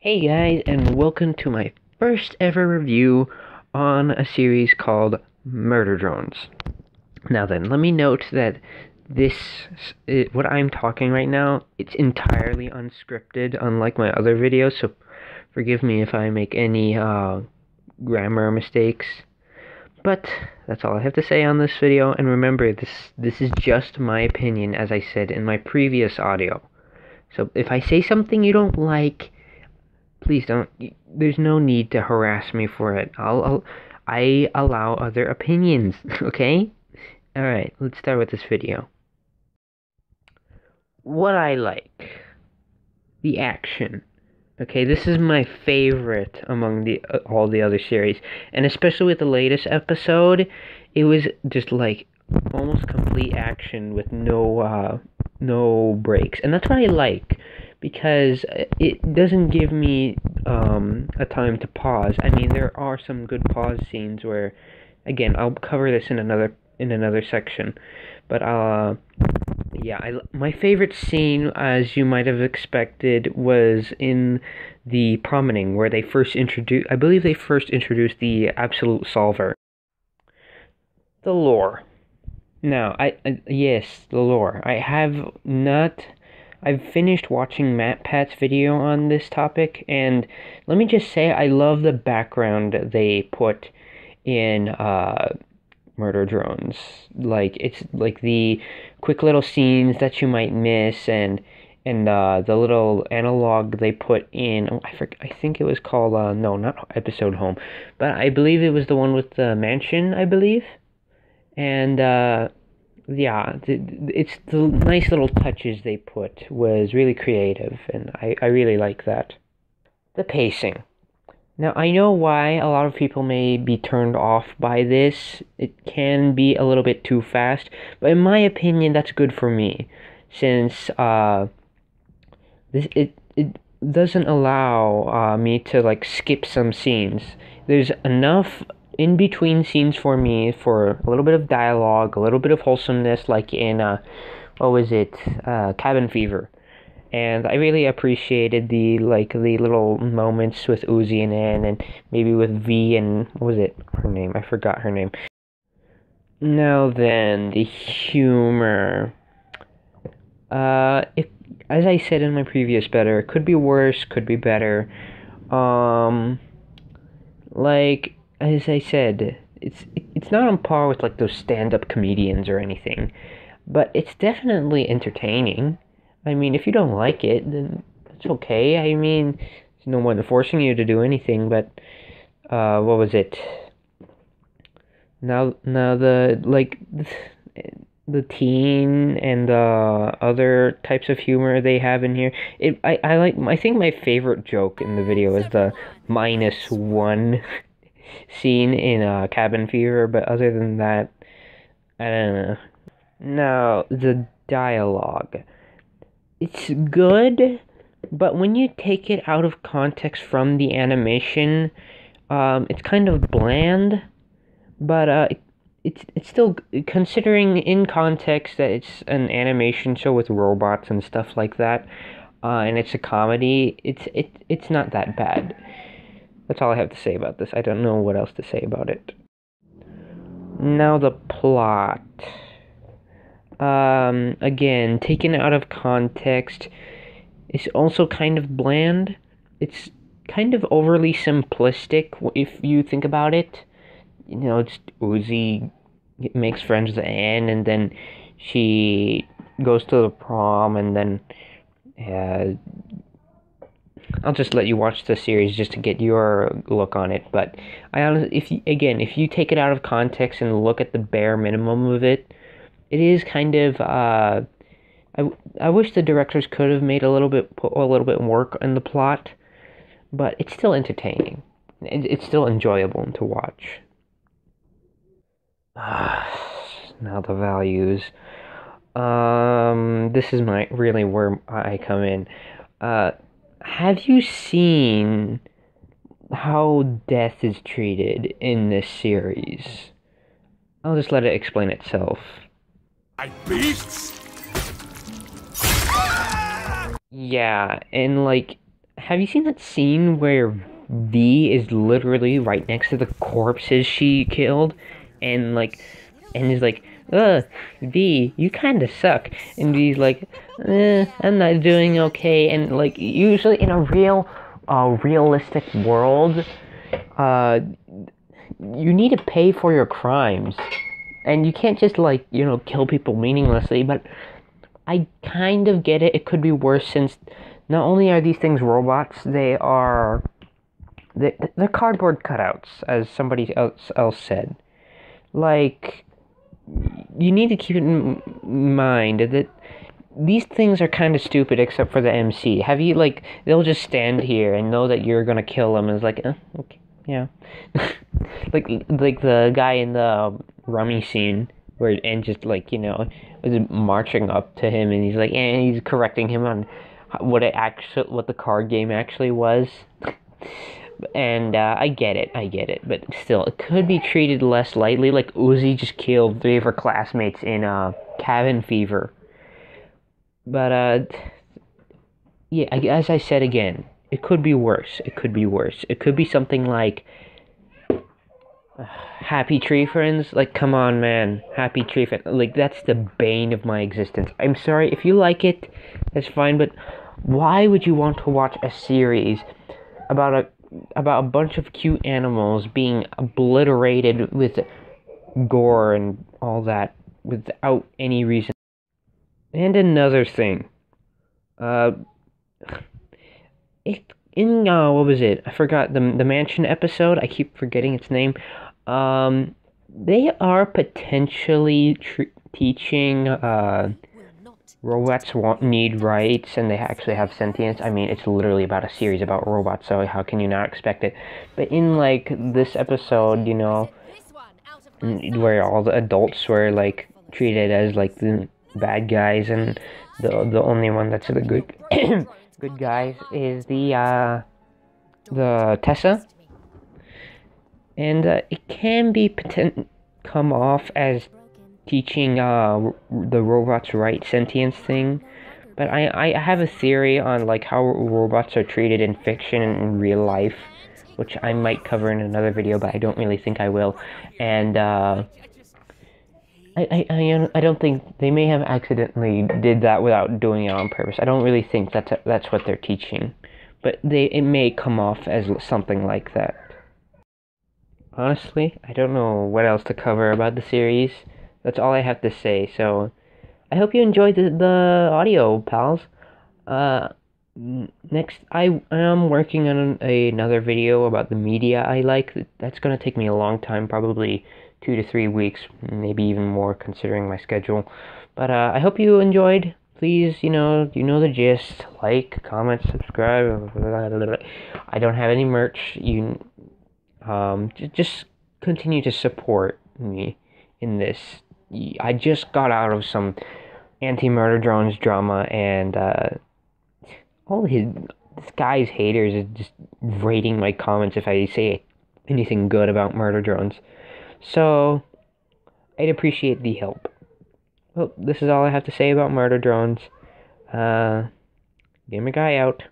Hey guys, and welcome to my first ever review on a series called Murder Drones. Now then, let me note that what I'm talking right now, it's entirely unscripted, unlike my other videos, so forgive me if I make any grammar mistakes. But that's all I have to say on this video, and remember, this is just my opinion, as I said in my previous audio. So if I say something you don't like, please don't. There's no need to harass me for it. I allow other opinions. Okay. All right. Let's start with this video. What I like, the action. Okay, this is my favorite among all the other series, and especially with the latest episode, it was just like almost complete action with no breaks, and that's what I like because it doesn't give me a time to pause. I mean, there are some good pause scenes where, again, I'll cover this in another section, but yeah, my favorite scene, as you might have expected, was in the promenade where they first introduced, I believe they first introduced the absolute solver. The lore. Now, yes, the lore. I've finished watching MatPat's video on this topic, and let me just say, I love the background they put in, Murder Drones. Like, it's like the quick little scenes that you might miss, and the little analog they put in. Oh, I think it was called no, not Episode Home, but I believe it was the one with the mansion, I believe. And yeah, it's the nice little touches they put was really creative, and I really like that. The pacing. Now, I know why a lot of people may be turned off by this. It can be a little bit too fast, but in my opinion, that's good for me, since it doesn't allow me to like skip some scenes. There's enough in between scenes for me for a little bit of dialogue, a little bit of wholesomeness, like in what was it, Cabin Fever. And I really appreciated the little moments with Uzi and Ann, and maybe with V and what was it, her name? I forgot her name. Now then, the humor. If, as I said in my previous better, it could be worse, could be better. Like as I said, it's not on par with like those stand-up comedians or anything, but it's definitely entertaining. I mean, if you don't like it, then that's okay. I mean, there's no one forcing you to do anything, but, what was it? Now the teen and the other types of humor they have in here. I think my favorite joke in the video is the -1 scene in Cabin Fever, but other than that, I don't know. Now, the dialogue. It's good, but when you take it out of context from the animation, it's kind of bland. But it's still, considering in context that it's an animation show with robots and stuff like that, and it's a comedy. It's not that bad. That's all I have to say about this. I don't know what else to say about it. Now the plot. Again, taken out of context, it's also kind of bland. It's kind of overly simplistic if you think about it. You know, it's Uzi makes friends with Anne, and then she goes to the prom, and then I'll just let you watch the series just to get your look on it. But I honestly, if you take it out of context and look at the bare minimum of it, it is kind of, I wish the directors could have made put a little bit work in the plot, but it's still entertaining. It's still enjoyable to watch. Now the values. This is really where I come in. Have you seen how death is treated in this series? I'll just let it explain itself. Beasts? Yeah, and like, have you seen that scene where V is literally right next to the corpses she killed, and like, and he's like, V, you kind of suck, and V's like, I'm not doing okay, and like, usually in a realistic world, uh, you need to pay for your crimes, and you can't just like, kill people meaninglessly, but I kind of get it. It could be worse since not only are these things robots, they're cardboard cutouts, as somebody else said. Like, you need to keep in mind that these things are kind of stupid, except for the MC. Have you like they'll just stand here and know that you're gonna kill them, and it's like, okay, yeah, like the guy in the rummy scene where and just like was marching up to him and he's like, and he's correcting him on what the card game actually was. And I get it, but still, it could be treated less lightly. Like Uzi just killed 3 of her classmates in cabin fever. But yeah, as I said again, it could be worse. It could be worse. It could be something like Happy Tree Friends. Like, come on, man, Happy Tree Friends. Like, that's the bane of my existence. I'm sorry if you like it, that's fine. But why would you want to watch a series about a bunch of cute animals being obliterated with gore and all that without any reason? And another thing, uh, what was it? I forgot the mansion episode. I keep forgetting its name. They are potentially teaching robots need rights, and they actually have sentience. I mean, it's literally about a series about robots, so how can you not expect it? But in, like, this episode, where all the adults were, like, treated as, like, the bad guys, and the only one that's the good good guys is the Tessa. And it can come off as teaching the robots right sentience thing, but I have a theory on like how robots are treated in fiction and in real life, which I might cover in another video, but I don't really think I will. And I don't think they may have accidentally did that without doing it on purpose. I don't really think that's what they're teaching, but it may come off as something like that. Honestly, I don't know what else to cover about the series. That's all I have to say. So, I hope you enjoyed the audio, pals. Uh, Next, I am working on another video about the media I like. That's gonna take me a long time, probably 2 to 3 weeks, maybe even more considering my schedule. But I hope you enjoyed. Please, you know the gist. Like, comment, subscribe. I don't have any merch. Just continue to support me in this. I just got out of some anti-murder drones drama, and this guy's haters is just rating my comments if I say anything good about murder drones. So I'd appreciate the help. Well, this is all I have to say about murder drones. Gamer Guy out.